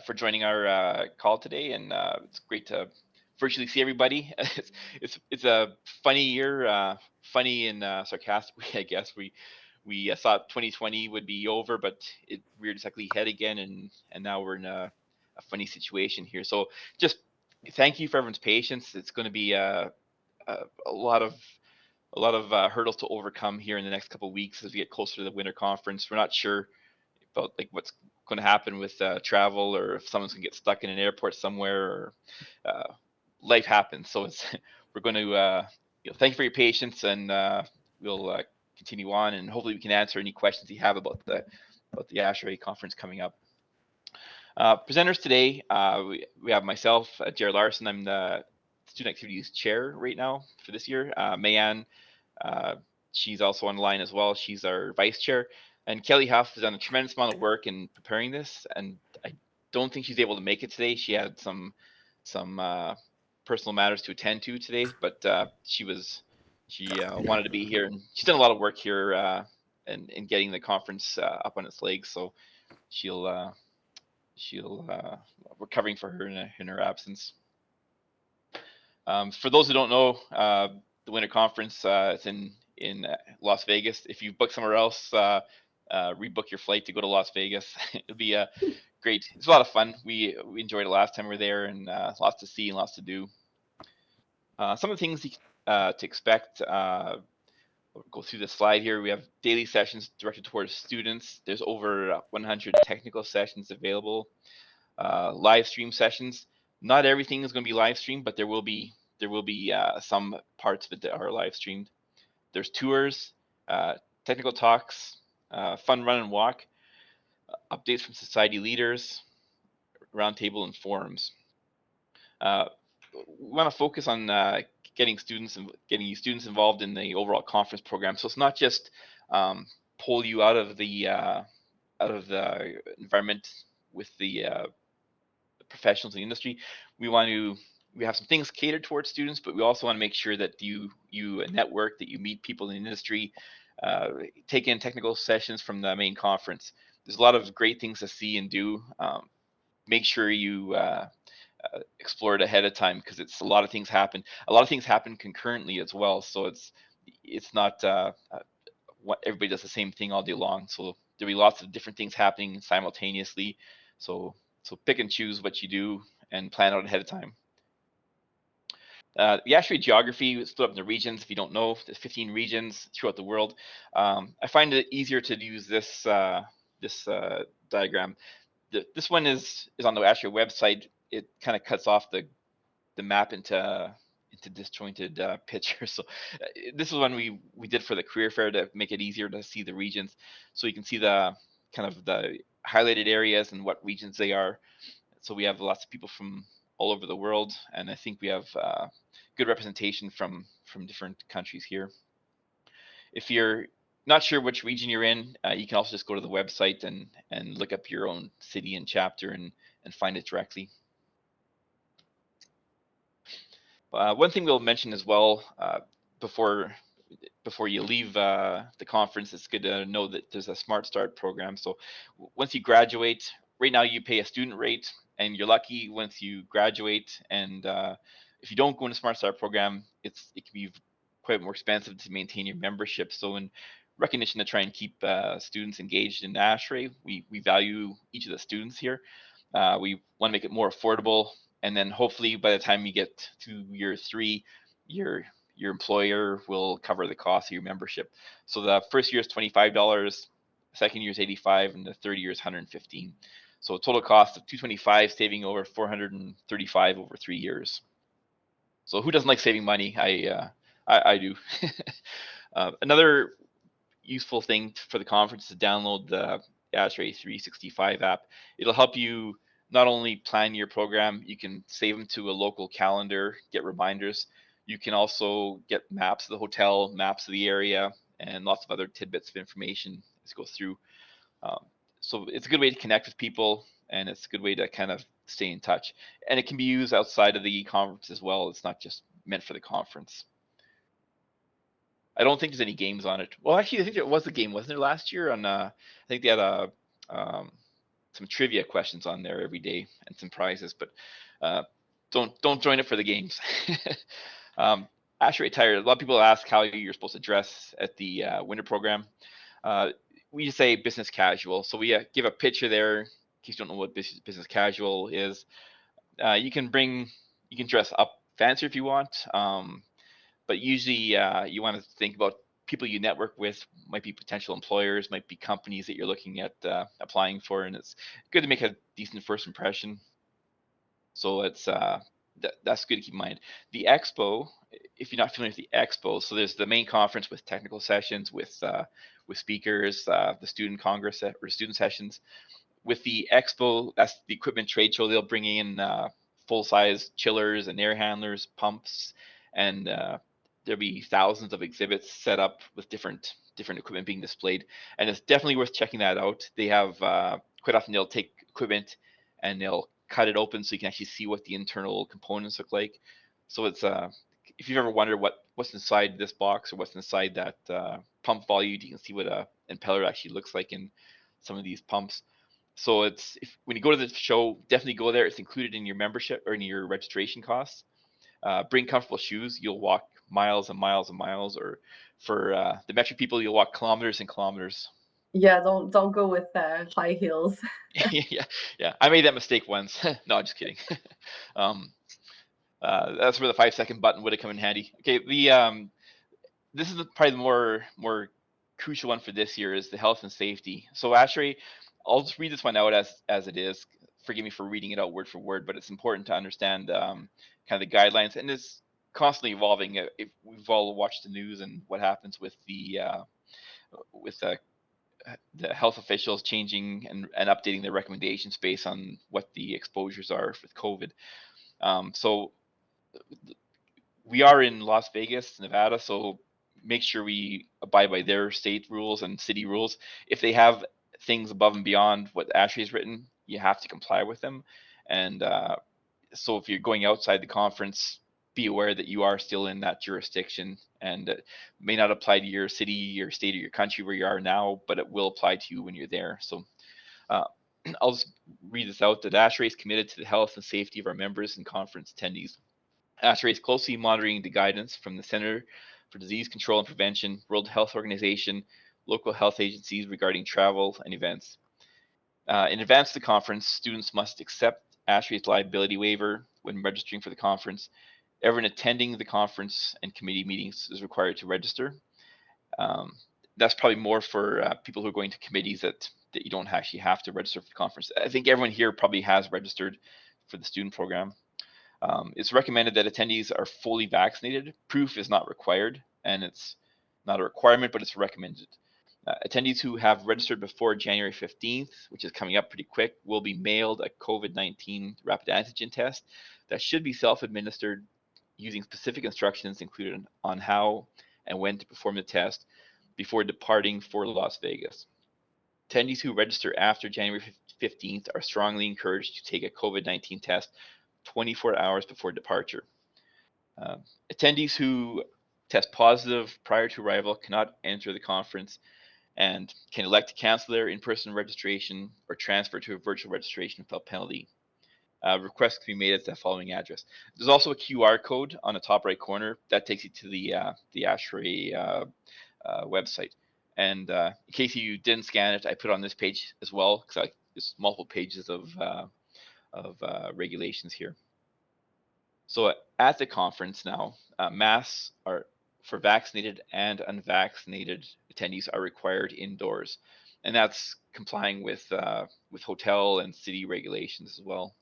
for joining our call today, and it's great to virtually see everybody. It's a funny year, funny and sarcastic way, I guess. We thought 2020 would be over, but it reared its ugly head again, and now we're in a funny situation here. So just thank you for everyone's patience. It's going to be a lot of hurdles to overcome here in the next couple of weeks as we get closer to the winter conference. We're not sure about like what's going to happen with travel, or if someone's going to get stuck in an airport somewhere, or life happens. So it's we're going to thank you for your patience, and we'll continue on, and hopefully we can answer any questions you have about the ASHRAE conference coming up. Presenters today, we have myself, Jared Larson. I'm the Student Activities Chair right now for this year. Mayanne, she's also on the line as well. She's our Vice Chair. And Kelly Huff has done a tremendous amount of work in preparing this, and I don't think she's able to make it today. She had some personal matters to attend to today, but she wanted to be here, and she's done a lot of work here in getting the conference up on its legs. So she'll we're covering for her in her absence. For those who don't know, the winter conference is in Las Vegas. If you book somewhere else, rebook your flight to go to Las Vegas. It'll be great. It's a lot of fun. We enjoyed it last time we were there, and lots to see and lots to do. Some of the things to expect. We'll go through the slide here. We have daily sessions directed towards students. There's over 100 technical sessions available. Live stream sessions. Not everything is going to be live streamed, but there will be some parts of it that are live streamed. There's tours, technical talks, fun run and walk, updates from society leaders, roundtable, and forums. We want to focus on getting you students involved in the overall conference program. So it's not just pull you out of the environment with the professionals in the industry. We have some things catered towards students, but we also want to make sure that you network, that you meet people in the industry, take in technical sessions from the main conference. There's a lot of great things to see and do. Make sure you explore it ahead of time, because it's a lot of things happen. A lot of things happen concurrently as well, so it's not what everybody does the same thing all day long. So there'll be lots of different things happening simultaneously. So pick and choose what you do and plan out ahead of time. The ASHRAE Geography is split up in the regions. If you don't know, there's 15 regions throughout the world. I find it easier to use this diagram. This one is on the ASHRAE website. It kind of cuts off the map into disjointed pictures. So this is one we did for the career fair to make it easier to see the regions. So you can see the kind of the highlighted areas and what regions they are. So we have lots of people from all over the world, and I think we have good representation from different countries here. If you're not sure which region you're in, you can also just go to the website and look up your own city and chapter and find it directly. One thing we'll mention as well before you leave the conference, it's good to know that there's a Smart Start program. So once you graduate, right now you pay a student rate, and you're lucky once you graduate. And if you don't go into Smart Start program, it can be quite more expensive to maintain your membership. So in recognition to try and keep students engaged in ASHRAE, we value each of the students here. We want to make it more affordable, and then hopefully by the time you get to year 3, your employer will cover the cost of your membership. So the first year is $25, second year is $85, and the third year is $115. So a total cost of $225, saving over $435 over 3 years. So who doesn't like saving money? I do. Another useful thing for the conference is to download the ASHRAE 365 app. It'll help you not only plan your program, you can save them to a local calendar, get reminders. You can also get maps of the hotel, maps of the area, and lots of other tidbits of information as it goes through. So it's a good way to connect with people, and it's a good way to kind of stay in touch. And it can be used outside of the conference as well. It's not just meant for the conference. I don't think there's any games on it. Well, actually, I think there was a game, wasn't there, last year? On I think they had trivia questions on there every day and some prizes, but don't join it for the games. ASHRAE attire. A lot of people ask how you're supposed to dress at the winter program. We just say business casual. So we give a picture there in case you don't know what business casual is. You can dress up fancy if you want, but usually you want to think about people you network with, might be potential employers, might be companies that you're looking at applying for, and it's good to make a decent first impression. So it's that's good to keep in mind. The expo, if you're not familiar with the expo, so there's the main conference with technical sessions, with speakers, the student congress or student sessions. With the expo, that's the equipment trade show. They'll bring in full-size chillers and air handlers, pumps, and there'll be thousands of exhibits set up with different equipment being displayed. And it's definitely worth checking that out. They have quite often they'll take equipment and they'll cut it open so you can actually see what the internal components look like. So it's if you've ever wondered what's inside this box or what's inside that pump volute, you can see what a impeller actually looks like in some of these pumps. So when you go to the show, definitely go there. It's included in your membership or in your registration costs. Bring comfortable shoes. You'll walk miles and miles and miles, or for the metric people, you'll walk kilometers and kilometers. Yeah, don't go with high heels. yeah. I made that mistake once. No, just kidding. That's where the 5-second button would have come in handy. Okay, this is probably the more crucial one for this year is the health and safety. So ASHRAE, I'll just read this one out as it is. Forgive me for reading it out word for word, but it's important to understand kind of the guidelines, and it's constantly evolving. If we've all watched the news and what happens with the health officials changing and updating their recommendations based on what the exposures are with COVID. So we are in Las Vegas, Nevada, so make sure we abide by their state rules and city rules. If they have things above and beyond what ASHRAE has written, you have to comply with them. And so if you're going outside the conference, be aware that you are still in that jurisdiction, and it may not apply to your city, your state, or your country where you are now, but it will apply to you when you're there. So I'll just read this out, that ASHRAE is committed to the health and safety of our members and conference attendees. ASHRAE is closely monitoring the guidance from the Center for Disease Control and Prevention, World Health Organization, local health agencies regarding travel and events. In advance of the conference, students must accept ASHRAE's liability waiver when registering for the conference. Everyone attending the conference and committee meetings is required to register. That's probably more for people who are going to committees that you don't actually have to register for the conference. I think everyone here probably has registered for the student program. It's recommended that attendees are fully vaccinated. Proof is not required, and it's not a requirement, but it's recommended. Attendees who have registered before January 15th, which is coming up pretty quick, will be mailed a COVID-19 rapid antigen test that should be self-administered using specific instructions included on how and when to perform the test before departing for Las Vegas. Attendees who register after January 15th are strongly encouraged to take a COVID-19 test 24 hours before departure. Attendees who test positive prior to arrival cannot enter the conference and can elect to cancel their in-person registration or transfer to a virtual registration without penalty. Requests can be made at the following address. There's also a QR code on the top right corner that takes you to the ASHRAE website. And in case you didn't scan it, I put it on this page as well, because there's multiple pages of regulations here. So at the conference now, masks are for vaccinated and unvaccinated attendees are required indoors, and that's complying with hotel and city regulations as well.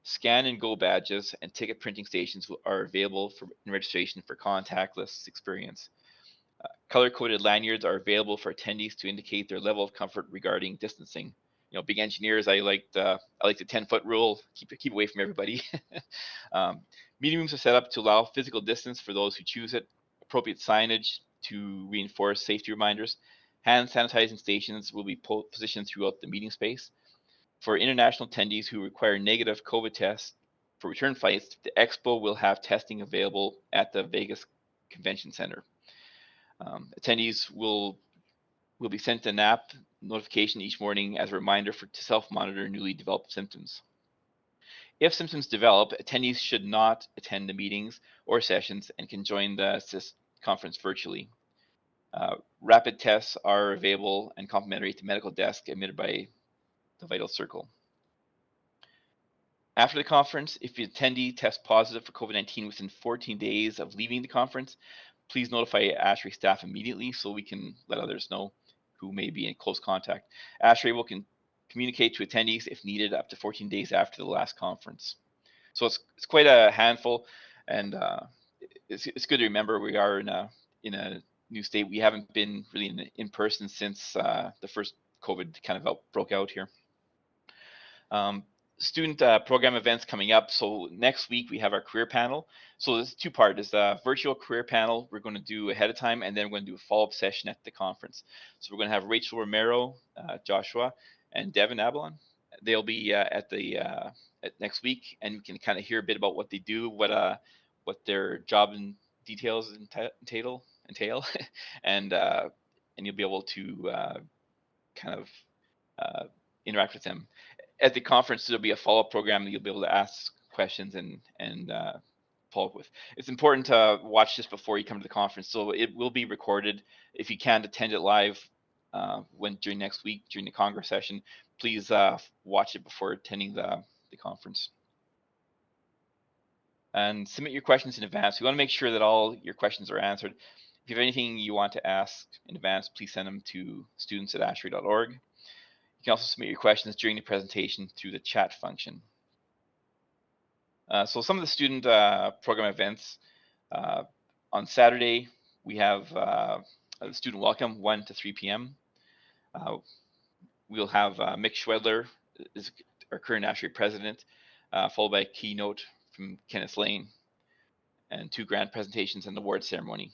Scan and go badges and ticket printing stations are available in registration for contactless experience. Color-coded lanyards are available for attendees to indicate their level of comfort regarding distancing. Being engineers, I like the 10-foot rule. Keep away from everybody. Meeting rooms are set up to allow physical distance for those who choose it. Appropriate signage to reinforce safety reminders. Hand sanitizing stations will be positioned throughout the meeting space. For international attendees who require negative COVID tests for return flights, the expo will have testing available at the Vegas Convention Center. Attendees will will be sent an app notification each morning as a reminder to self-monitor newly developed symptoms. If symptoms develop, attendees should not attend the meetings or sessions and can join the conference virtually. Rapid tests are available and complimentary at the medical desk admitted by the Vital Circle. After the conference, if the attendee tests positive for COVID-19 within 14 days of leaving the conference, please notify ASHRAE staff immediately so we can let others know who may be in close contact. ASHRAE will communicate to attendees if needed up to 14 days after the last conference. So it's quite a handful, and it's good to remember we are in a new state. We haven't been really in person since the first COVID kind of broke out here. Student program events coming up. So next week we have our career panel. So there's two parts. There's a virtual career panel we're going to do ahead of time, and then we're going to do a follow-up session at the conference. So we're going to have Rachel Romero, Joshua, and Devin Abalon. They'll be at next week, and you can kind of hear a bit about what they do, what their job and details entail, and you'll be able to kind of interact with them. At the conference, there'll be a follow-up program that you'll be able to ask questions and follow up with. It's important to watch this before you come to the conference, so it will be recorded. If you can't attend it live during next week during the Congress session, please watch it before attending the conference. And submit your questions in advance. We want to make sure that all your questions are answered. If you have anything you want to ask in advance, please send them to students@ashrae.org. You can also submit your questions during the presentation through the chat function. So some of the student program events. On Saturday, we have student welcome 1 to 3 p.m. We'll have Mick Schwedler, is our current ASHRAE president, followed by a keynote from Kenneth Lane, and 2 grant presentations and award ceremony.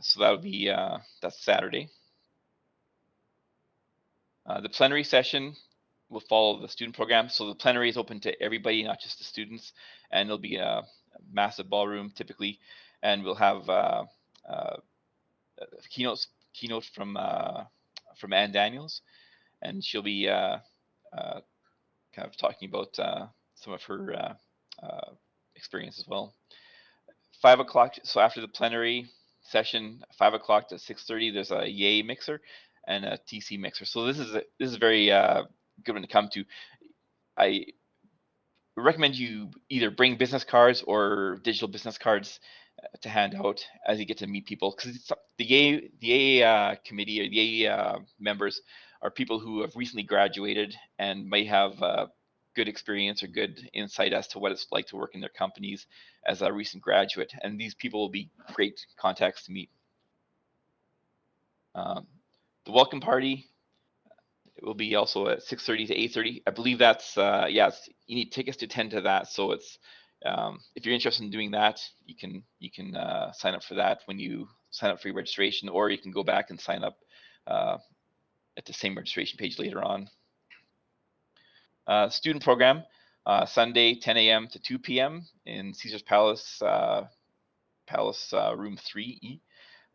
So that would be that's Saturday. The plenary session will follow the student program. So the plenary is open to everybody, not just the students, and it'll be a massive ballroom typically, and we'll have keynote from Ann Daniels, and she'll be kind of talking about some of her experience as well. 5 o'clock. So after the plenary session, 5 o'clock to 6:30, there's a Yay mixer and a TC mixer. So this is very good one to come to. I recommend you either bring business cards or digital business cards to hand out as you get to meet people, because the Yay committee or the Yay members are people who have recently graduated and might have good experience or good insight as to what it's like to work in their companies as a recent graduate, and these people will be great contacts to meet. The welcome party, it will be also at 6:30 to 8:30. I believe that's you need tickets to attend to that. So it's if you're interested in doing that, you can sign up for that when you sign up for your registration, or you can go back and sign up at the same registration page later on. Student program, Sunday 10 a.m. to 2 p.m. in Caesar's Palace, room 3E.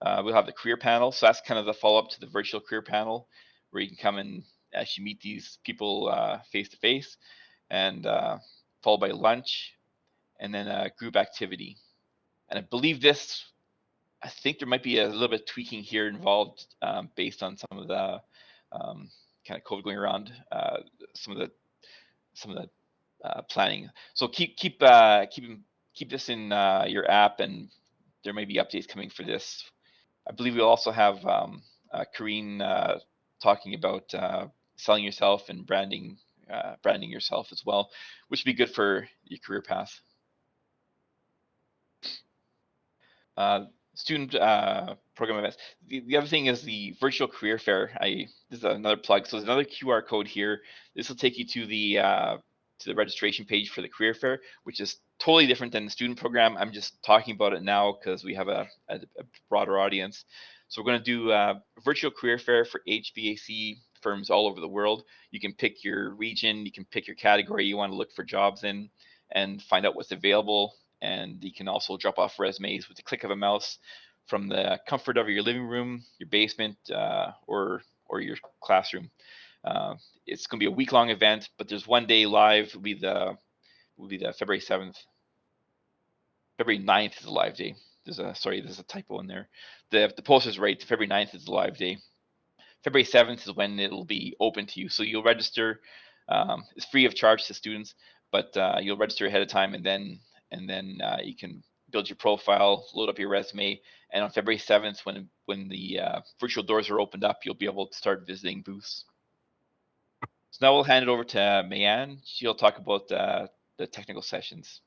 We'll have the career panel. So that's kind of the follow-up to the virtual career panel, where you can come and actually meet these people face-to-face, and followed by lunch, and then a group activity. And I believe I think there might be a little bit of tweaking here involved based on some of the kind of COVID going around, some of the planning. So keep this in your app, and there may be updates coming for this. I believe we'll also have Kareen talking about selling yourself and branding yourself as well, which would be good for your career path. Student program events. The other thing is the virtual career fair. This is another plug. So there's another QR code here. This will take you to the registration page for the career fair, which is totally different than the student program. I'm just talking about it now because we have a broader audience. So we're going to do a virtual career fair for HVAC firms all over the world. You can pick your region, you can pick your category you want to look for jobs in, and find out what's available. And you can also drop off resumes with the click of a mouse from the comfort of your living room, your basement, or your classroom. It's going to be a week-long event, but there's one day live. Will be the February 7th. February 9th is a live day. There's a typo in there. The poster's right. February 9th is the live day. February 7th is when it'll be open to you. So you'll register. It's free of charge to students, but you'll register ahead of time, and then you can build your profile, load up your resume, and on February 7th, when the virtual doors are opened up, you'll be able to start visiting booths. So now we'll hand it over to Mayanne. She'll talk about the technical sessions.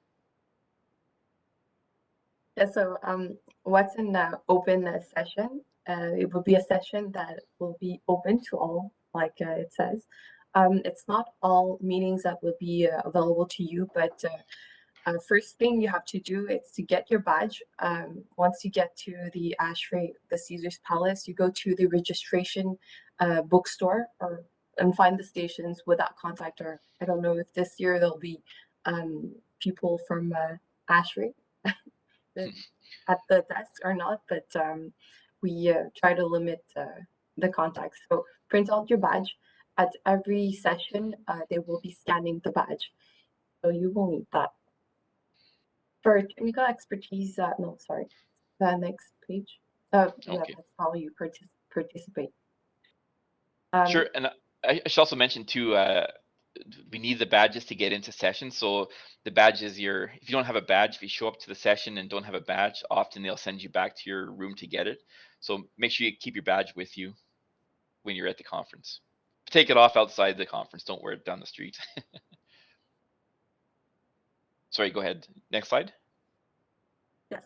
Yeah, so what's an open session? It will be a session that will be open to all, like it says. It's not all meetings that will be available to you, but first thing you have to do is to get your badge. Once you get to the ASHRAE, the Caesar's Palace, you go to the registration bookstore and find the stations with that contact. Or I don't know if this year there'll be people from ASHRAE at the desk or not, but we try to limit the contacts. So print out your badge. At every session, they will be scanning the badge. So you will need that. For technical expertise, no, sorry, the next page. Yeah, Okay. that's how you participate. Sure, and I should also mention too, we need the badges to get into sessions. So the badge is if you don't have a badge, if you show up to the session and don't have a badge, often they'll send you back to your room to get it. So make sure you keep your badge with you when you're at the conference. Take it off outside the conference. Don't wear it down the street. Sorry, go ahead. Next slide. Yes.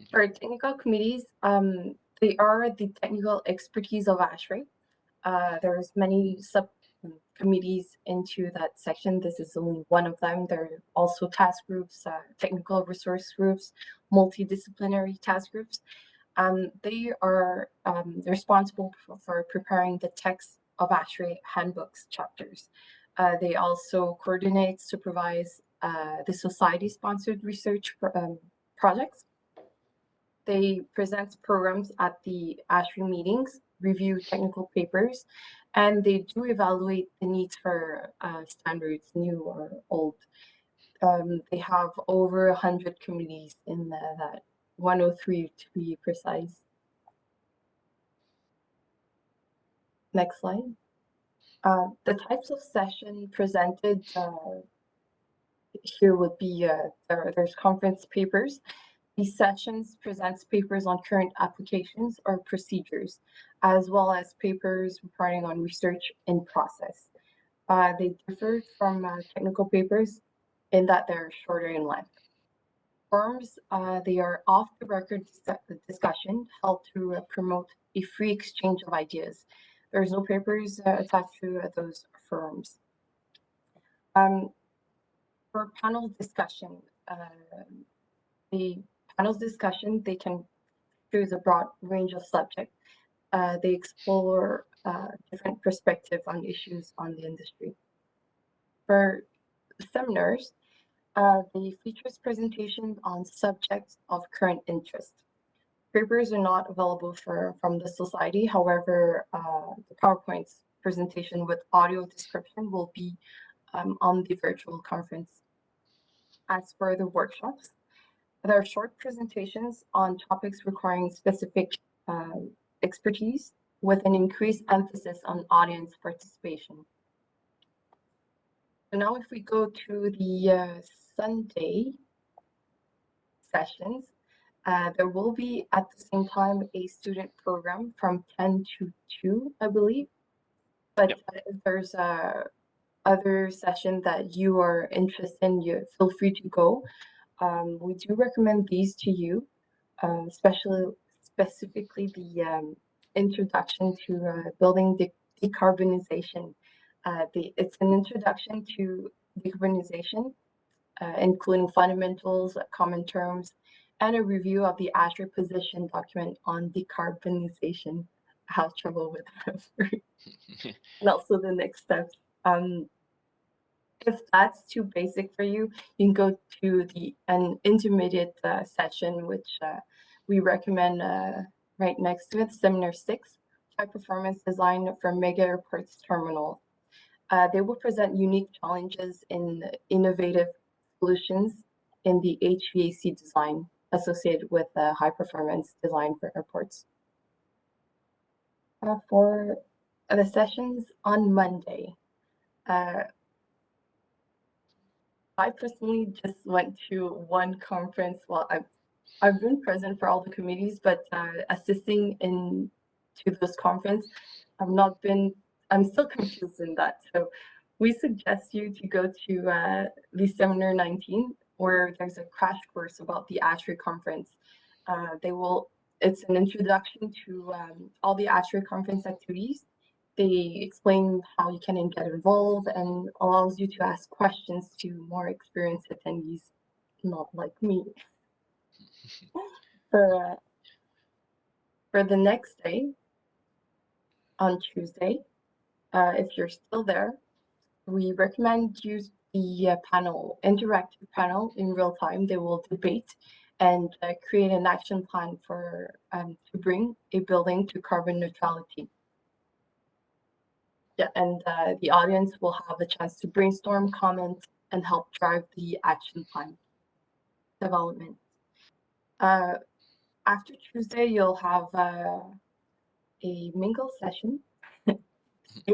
For technical committees, they are the technical expertise of ASHRAE. There's many subcommittees into that section. This is only one of them. There are also task groups, technical resource groups, multidisciplinary task groups. They are responsible for preparing the text of ASHRAE handbooks chapters. They also coordinate, supervise the society-sponsored research projects. They present programs at the ASHRAE meetings, review technical papers, and they do evaluate the needs for standards, new or old. They have over 100 committees in that, 103 to be precise. Next slide. The types of session presented here would be there's conference papers. These sessions presents papers on current applications or procedures, as well as papers reporting on research in process. They differ from technical papers in that they're shorter in length. Forums, they are off-the-record discussion held to promote a free exchange of ideas. There's no papers attached to those forums. For panel discussion, the panel's discussion, they can choose a broad range of subjects. They explore different perspectives on issues on the industry. For seminars, the features presentations on subjects of current interest. Papers are not available from the society. However, the PowerPoint's presentation with audio description will be on the virtual conference. As for the workshops, there are short presentations on topics requiring specific expertise with an increased emphasis on audience participation. So now if we go to the Sunday sessions, there will be at the same time a student program from 10 to 2, I believe. But if there's other session that you are interested in, you feel free to go. We do recommend these to you, specifically the introduction to building decarbonization. It's an introduction to decarbonization, including fundamentals, common terms, and a review of the ASHRAE position document on decarbonization. I have trouble with that. And also the next steps. If that's too basic for you, you can go to an intermediate session, which we recommend right next to it, Seminar 6, High Performance Design for Mega Airports Terminals. They will present unique challenges in innovative solutions in the HVAC design associated with high performance design for airports. For the sessions on Monday, I personally just went to one conference. Well, I've been present for all the committees, but assisting in to those conference, I'm still confused in that. So we suggest you to go to the seminar 19, where there's a crash course about the ASHRAE conference. It's an introduction to all the ASHRAE conference activities. They explain how you can get involved and allows you to ask questions to more experienced attendees, not like me. For the next day, on Tuesday, if you're still there, we recommend use the interactive panel in real time. They will debate and create an action plan for to bring a building to carbon neutrality. Yeah, and the audience will have a chance to brainstorm, comment, and help drive the action plan development. After Tuesday, you'll have a mingle session, a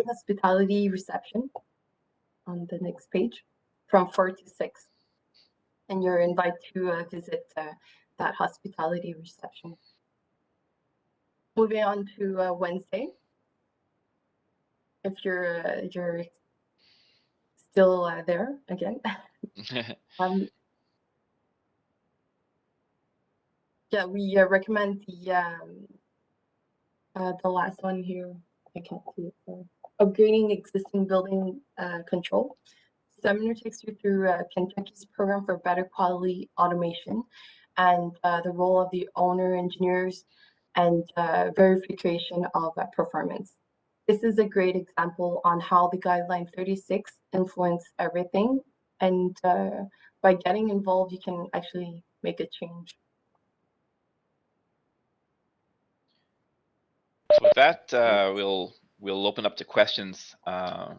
hospitality reception on the next page from 4 to 6. And you're invited to visit that hospitality reception. Moving on to Wednesday. If you're still there again. Yeah, we recommend the last one here. I can't see it. Upgrading existing building control. Seminar takes you through Kentucky's program for better quality automation and the role of the owner engineers and verification of performance. This is a great example on how the guideline 36 influence everything, and by getting involved, you can actually make a change. So with that, we'll open up to questions. I'll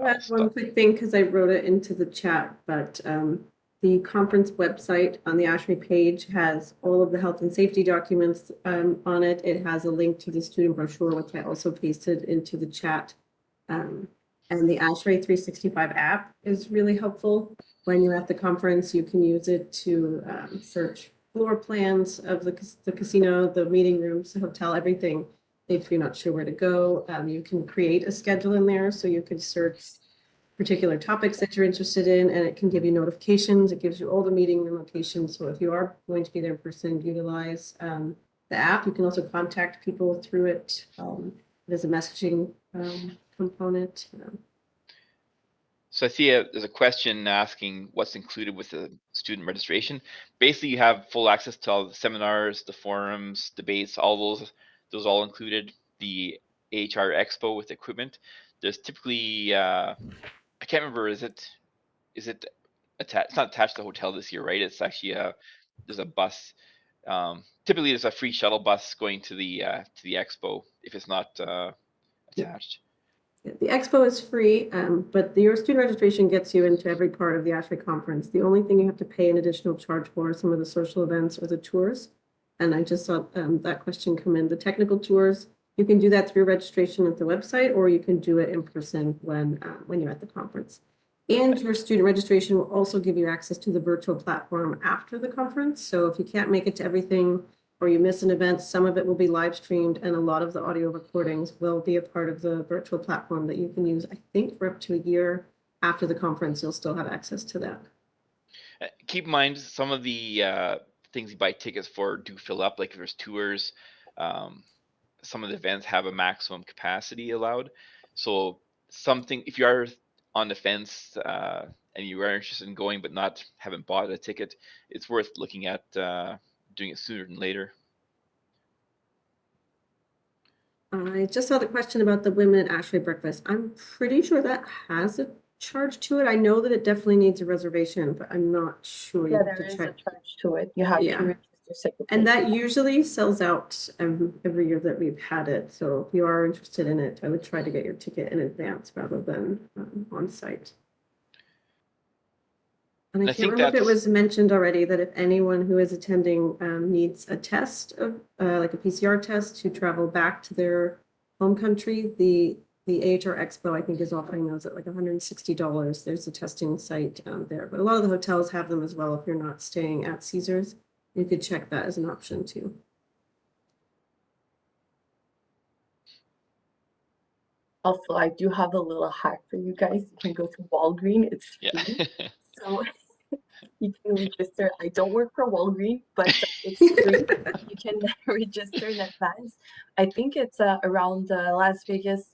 add one quick thing because I wrote it into the chat, but the conference website on the ASHRAE page has all of the health and safety documents on it. It has a link to the student brochure, which I also pasted into the chat. And the ASHRAE 365 app is really helpful. When you're at the conference, you can use it to search floor plans of the casino, the meeting rooms, the hotel, everything. If you're not sure where to go, you can create a schedule in there, so you can search particular topics that you're interested in, and it can give you notifications. It gives you all the meeting room locations. So if you are going to be there in person, utilize the app. You can also contact people through it. There's a messaging component. So I see there's a question asking what's included with the student registration. Basically, you have full access to all the seminars, the forums, debates, all those all included. The AHR Expo with equipment. There's typically I can't remember. Is it attached? It's not attached to the hotel this year, right? It's actually there's a bus. Typically, there's a free shuttle bus going to the expo if it's not attached. The expo is free, but your student registration gets you into every part of the ASHRAE conference. The only thing you have to pay an additional charge for are some of the social events or the tours. And I just saw that question come in. The technical tours, you can do that through registration at the website, or you can do it in person when you're at the conference. And your student registration will also give you access to the virtual platform after the conference. So if you can't make it to everything, or you miss an event, some of it will be live streamed, and a lot of the audio recordings will be a part of the virtual platform that you can use, I think, for up to a year after the conference. You'll still have access to that. Keep in mind, some of the things you buy tickets for do fill up, like if there's tours. Some of the events have a maximum capacity allowed. So if you are on the fence and you are interested in going but haven't bought a ticket, it's worth looking at doing it sooner than later. I just saw the question about the women at ASHRAE breakfast. I'm pretty sure that has a charge to it. I know that it definitely needs a reservation, but I'm not sure. Yeah, there is a charge to it. You have to register your second And page. that usually sells out every year that we've had it. So if you are interested in it, I would try to get your ticket in advance rather than on site. And I I can't think remember if it that's was mentioned already that if anyone who is attending needs a test of like a PCR test to travel back to their home country, the AHR Expo, I think, is offering those at like $160. There's a testing site there, but a lot of the hotels have them as well. If you're not staying at Caesars, you could check that as an option too. Also, I do have a little hack for you guys. You can go to Walgreens. It's yeah. free. So you can register. I don't work for Walgreens, but it's free. You can register in advance. I think it's around the Las Vegas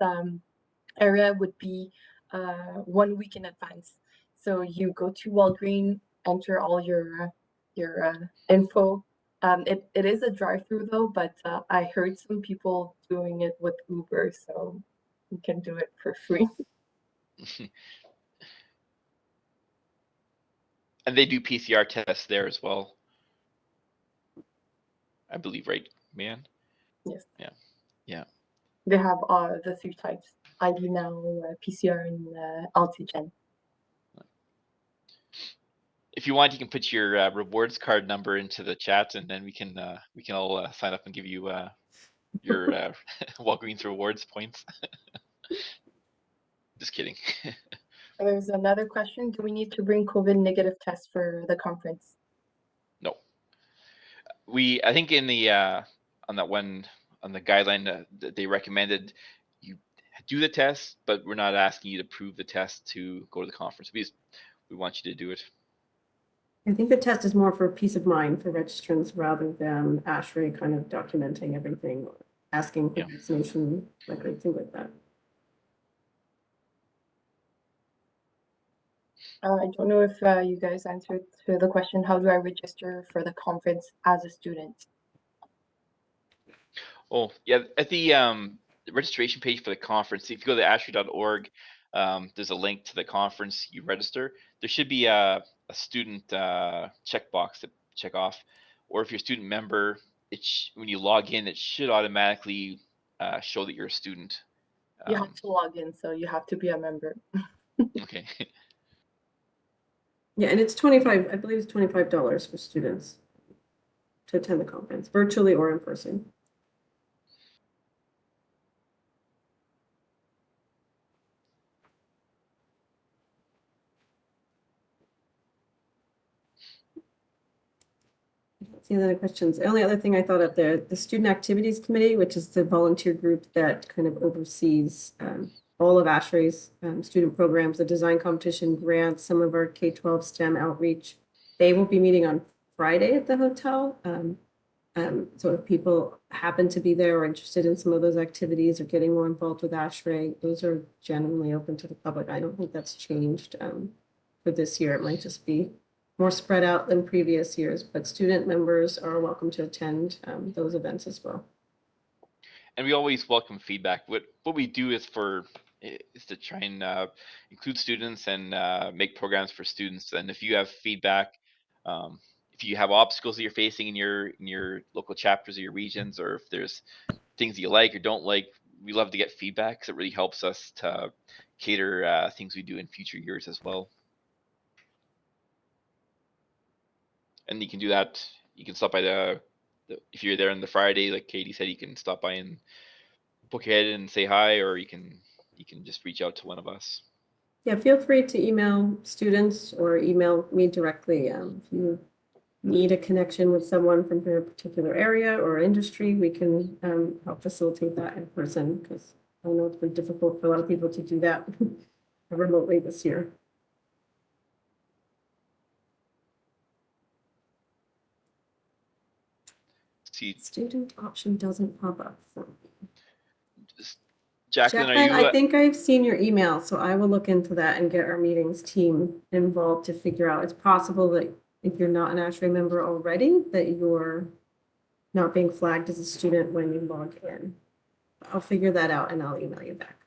area would be 1 week in advance. So you go to Walgreens, enter all your info. It is a drive-through though, but I heard some people doing it with Uber, so you can do it for free. And they do PCR tests there as well, I believe, right, man? Yes. Yeah. Yeah. They have the 3 types: ID now, PCR, and antigen. If you want, you can put your rewards card number into the chat, and then we can all sign up and give you your Walgreens rewards points. Just kidding. There's another question. Do we need to bring COVID negative tests for the conference? No. I think in the on that one on the guideline that they recommended you do the test, but we're not asking you to prove the test to go to the conference. We want you to do it. I think the test is more for peace of mind for registrants rather than ASHRAE kind of documenting everything, or asking for vaccination, like things like that. I don't know if you guys answered to the question, how do I register for the conference as a student? Oh, yeah, at the registration page for the conference, if you go to ashrae.org, there's a link to the conference. You register. There should be a student checkbox to check off, or if you're a student member, when you log in, it should automatically show that you're a student. You have to log in, so you have to be a member. Okay. Yeah, and it's $25. I believe it's $25 for students to attend the conference, virtually or in person. See any other questions? The only other thing I thought of there, the Student Activities Committee, which is the volunteer group that kind of oversees all of ASHRAE's student programs, the design competition, grants, some of our K-12 STEM outreach. They will be meeting on Friday at the hotel. So if people happen to be there or interested in some of those activities or getting more involved with ASHRAE, those are generally open to the public. I don't think that's changed for this year. It might just be more spread out than previous years, but student members are welcome to attend those events as well. And we always welcome feedback. What we do is to try and include students and make programs for students. And if you have feedback, if you have obstacles that you're facing in your local chapters or your regions, or if there's things that you like or don't like, we love to get feedback because it really helps us to cater things we do in future years as well. And you can do that. You can stop by if you're there on the Friday, like Katie said, you can stop by and book ahead and say hi, or you can just reach out to one of us. Yeah, feel free to email students or email me directly. If you need a connection with someone from your particular area or industry, we can help facilitate that in person, because I know it's been difficult for a lot of people to do that remotely this year. See, student option doesn't pop up. So. Jacqueline, are you? I think I've seen your email, so I will look into that and get our meetings team involved to figure out. It's possible that if you're not an ASHRAE member already, that you're not being flagged as a student when you log in. I'll figure that out and I'll email you back.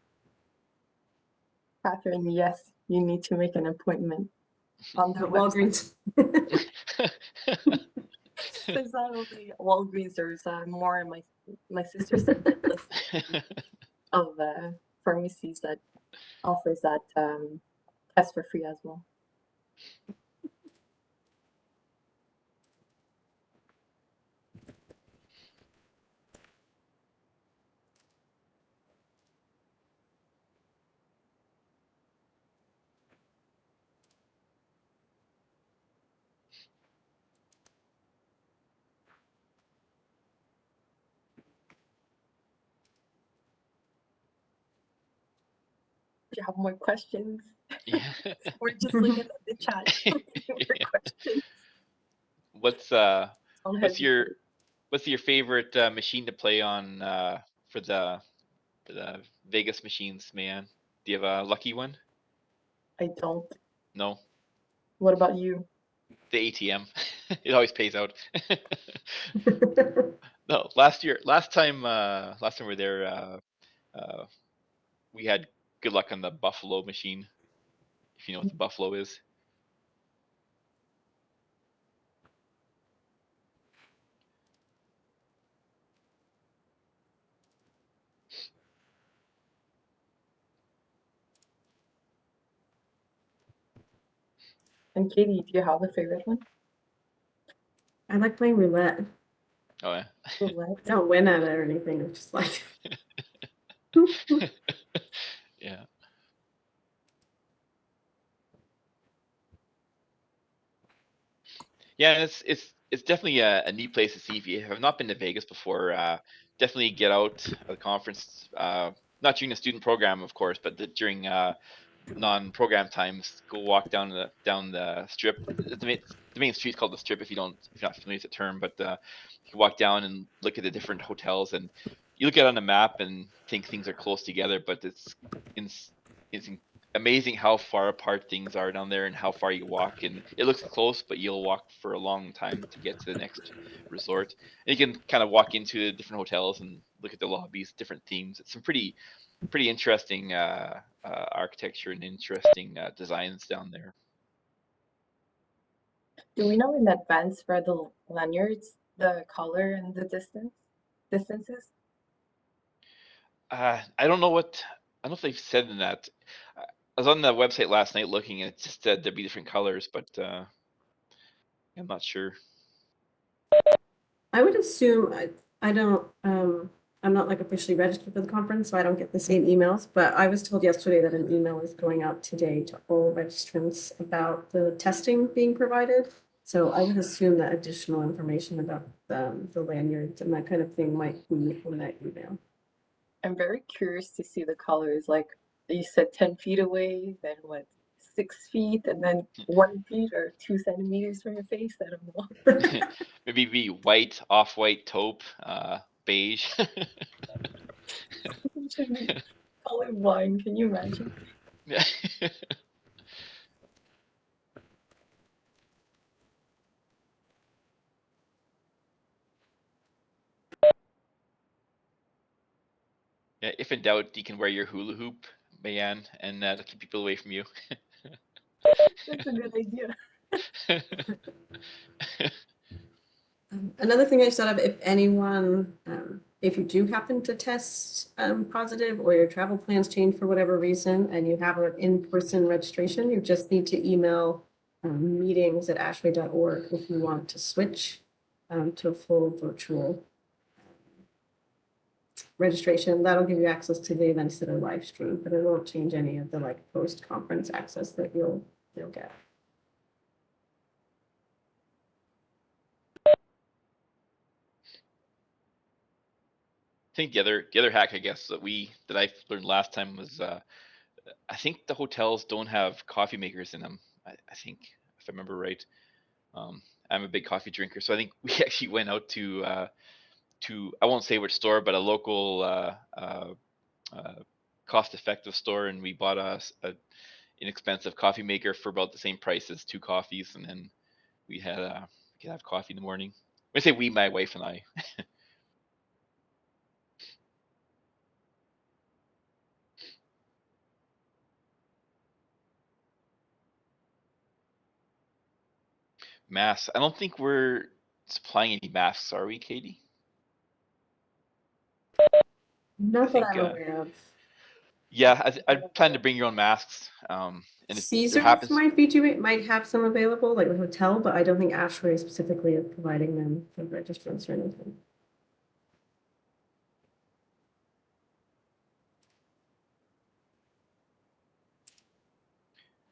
Catherine, yes, you need to make an appointment on the Walgreens. There's not only Walgreens, there's more. And my sister said that list of pharmacies that offers that test for free as well. If you have more questions, Yeah. we're just looking at the chat looking for Yeah. questions. What's Don't what's your hesitate. what's your favorite machine to play on for the Vegas machines, man? Do you have a lucky one? I don't. No, What about you? the ATM. It always pays out. No, last time we were there, we had good luck on the Buffalo machine. If you know what the Buffalo is. And Katie, do you have a favorite one? I like playing roulette. Oh yeah. Roulette. I don't win at it or anything. I'm just like. Yeah. Yeah, and it's definitely a neat place to see. If you have not been to Vegas before, definitely get out of the conference. Not during the student program, of course, but during non-program times, go walk down the strip. The main street's called the Strip. If you're not familiar with the term, but you can walk down and look at the different hotels, and you look at it on the map and think things are close together, but it's it's amazing how far apart things are down there and how far you walk. And it looks close, but you'll walk for a long time to get to the next resort. And you can kind of walk into the different hotels and look at the lobbies, different themes. It's some pretty interesting architecture and interesting designs down there. Do we know in advance for the lanyards, the color and the distances? I don't know what I don't know if they've said in that. I was on the website last night looking, and it just said there'd be different colors, but I'm not sure. I would assume I don't I'm not like officially registered for the conference, so I don't get the same emails. But I was told yesterday that an email is going out today to all registrants about the testing being provided. So I would assume that additional information about the lanyards and that kind of thing might be in that email. I'm very curious to see the colors. Like you said, 10 feet away, then what, 6 feet, and then 1 feet or 2 centimeters from your face. I don't know. Maybe be white, off-white, taupe, beige. It should be colorblind. Can you imagine? Yeah. Yeah, if in doubt, you can wear your hula hoop, Mayan, and that'll keep people away from you. That's a good idea. Another thing I thought of, if anyone, if you do happen to test positive or your travel plans change for whatever reason and you have an in-person registration, you just need to email meetings@ashrae.org if you want to switch to a full virtual registration. That'll give you access to the events that are live streamed, but it won't change any of the like post-conference access that you'll get. I think the other hack, I guess, that I learned last time was I think the hotels don't have coffee makers in them. I think if I remember right. I'm a big coffee drinker, so I think we actually went out to I won't say which store, but a local cost-effective store, and we bought a inexpensive coffee maker for about the same price as two coffees, and then we could have coffee in the morning. When I say we, my wife and I. Mass. I don't think we're supplying any masks, are we, Katie? Not that I'm aware of. Yeah, I plan to bring your own masks. And if there Caesars happens, might have some available, like the hotel, but I don't think ASHRAE specifically is providing them for registrants or anything.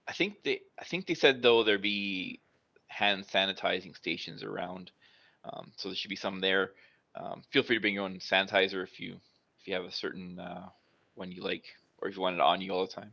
I think they said though there'd be hand sanitizing stations around, so there should be some there. Feel free to bring your own sanitizer if you have a certain one you like, or if you want it on you all the time.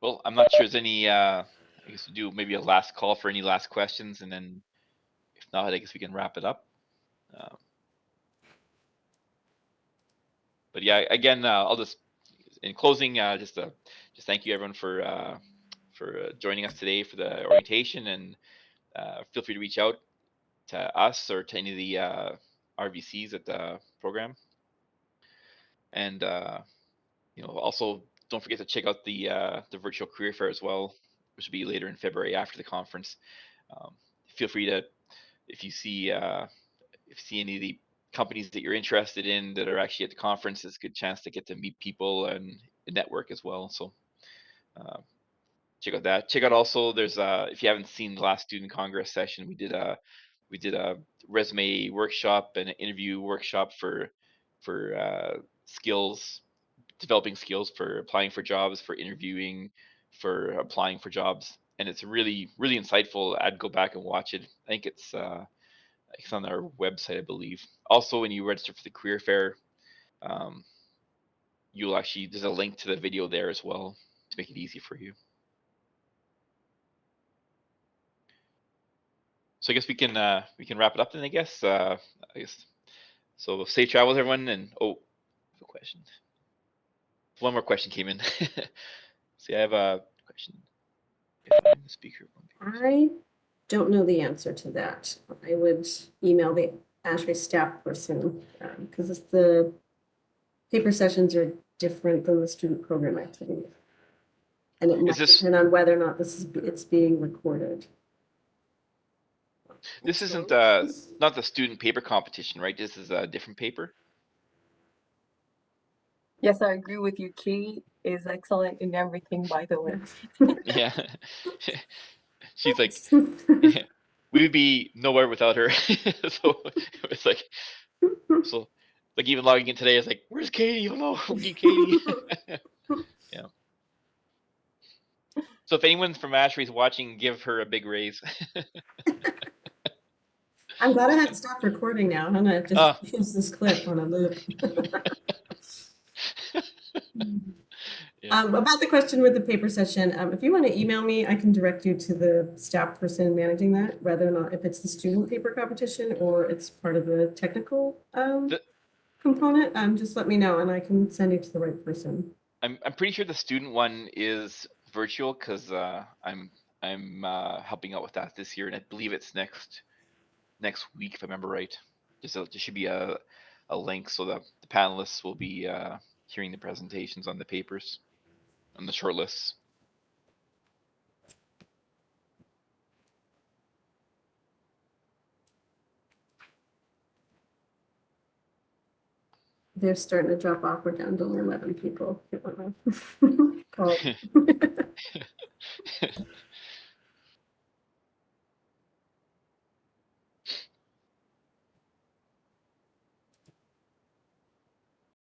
Well, I'm not sure there's any. I guess we'll do maybe a last call for any last questions, and then if not, I guess we can wrap it up. But yeah, again, I'll just in closing, just thank you everyone for joining us today for the orientation, and feel free to reach out to us or to any of the RVCs at the program. And also don't forget to check out the virtual career fair as well, which will be later in February after the conference. Feel free to, if you see any of the companies that you're interested in that are actually at the conference, it's a good chance to get to meet people and network as well. So check out that. Check out also, there's if you haven't seen the last student congress session, we did a resume workshop and an interview workshop for skills, developing skills for applying for jobs, for interviewing, for applying for jobs, and it's really insightful. I'd go back and watch it. I think it's on our website, I believe. Also, when you register for the career fair, you'll actually, there's a link to the video there as well to make it easy for you. So I guess we can wrap it up then. I guess so. Safe travels, everyone. And a question. One more question came in. See, I have a question. The speaker. I don't know the answer to that. I would email the ASHRAE staff person because the paper sessions are different than the student program activity, and it might depend on whether or not it's being recorded. This isn't not the student paper competition, right? This is a different paper. Yes, I agree with you. Kate is excellent in everything, by the way. Yeah. She's like, we would be nowhere without her. So it's like, even logging in today is like, where's Katie? Oh no, we need Katie. Yeah. So if anyone from ASHRAE is watching, give her a big raise. I'm glad I had to stop recording now. I'm gonna just use this clip on a loop. About the question with the paper session, if you want to email me, I can direct you to the staff person managing that, whether or not if it's the student paper competition or it's part of the technical component. Just let me know and I can send you to the right person. I'm pretty sure the student one is virtual because I'm helping out with that this year, and I believe it's next week if I remember right. There should be a link so that the panelists will be hearing the presentations on the papers, on the short lists. They're starting to drop off. We're down to 11 people.